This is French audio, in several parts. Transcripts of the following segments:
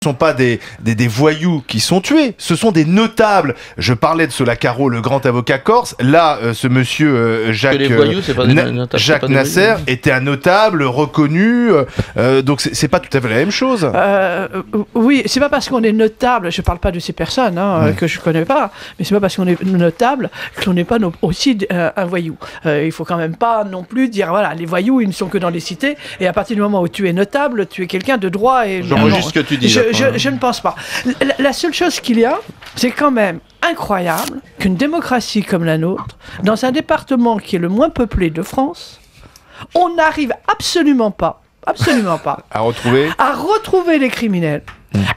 Ce ne sont pas des voyous qui sont tués, ce sont des notables. Je parlais de Sola Caro, le grand avocat corse. Là, ce monsieur Jacques Nasser était un notable reconnu. Donc c'est pas tout à fait la même chose. Oui, c'est pas parce qu'on est notable, je parle pas de ces personnes que je connais pas, mais c'est pas parce qu'on est notable qu'on n'est pas aussi un voyou. Il faut quand même pas non plus dire voilà, les voyous ils ne sont que dans les cités, et à partir du moment où tu es notable, tu es quelqu'un de droit. Et j'enregistre ce que tu dis. Je ne pense pas. La seule chose qu'il y a, c'est quand même incroyable qu'une démocratie comme la nôtre, dans un département qui est le moins peuplé de France, on n'arrive absolument pas à retrouver les criminels.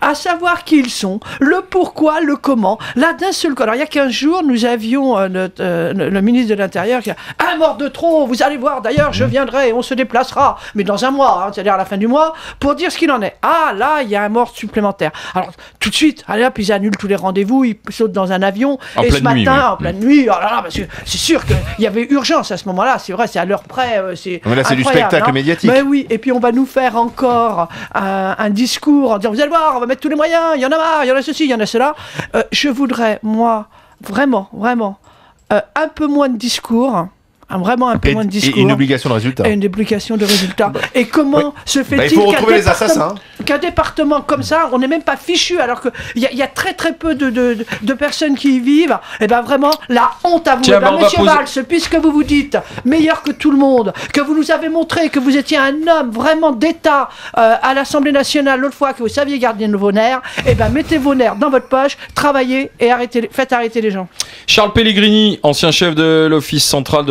À savoir qui ils sont, le pourquoi, le comment. Là, d'un seul coup. Alors, il y a 15 jours, nous avions le ministre de l'Intérieur qui a un mort de trop. Vous allez voir, d'ailleurs, je viendrai et on se déplacera, mais dans un mois, c'est-à-dire à la fin du mois, pour dire ce qu'il en est. Ah, là, il y a un mort supplémentaire. Alors, tout de suite, allez hop, ils annulent tous les rendez-vous, ils sautent dans un avion. Et ce matin, en pleine nuit, oh là là, parce que c'est sûr qu'il y avait urgence à ce moment-là. C'est vrai, c'est à l'heure près. Mais là, c'est du spectacle médiatique. Mais oui, et puis on va nous faire encore un discours en disant, vous allez voir, on va mettre tous les moyens, il y en a marre, il y en a ceci, il y en a cela. Je voudrais, moi, vraiment, un peu moins de discours. Vraiment un peu moins de discours. Et une obligation de résultat. Et une obligation de résultat. Et comment se fait-il qu'un département comme ça, on n'est même pas fichu, alors qu'il y a très très peu de personnes qui y vivent. Et bien vraiment, la honte à vous. Monsieur Valls, puisque vous vous dites meilleur que tout le monde, que vous nous avez montré que vous étiez un homme vraiment d'État à l'Assemblée nationale l'autre fois, que vous saviez garder vos nerfs, et bien mettez vos nerfs dans votre poche, travaillez et faites arrêter les gens. Charles Pellegrini, ancien chef de l'Office central de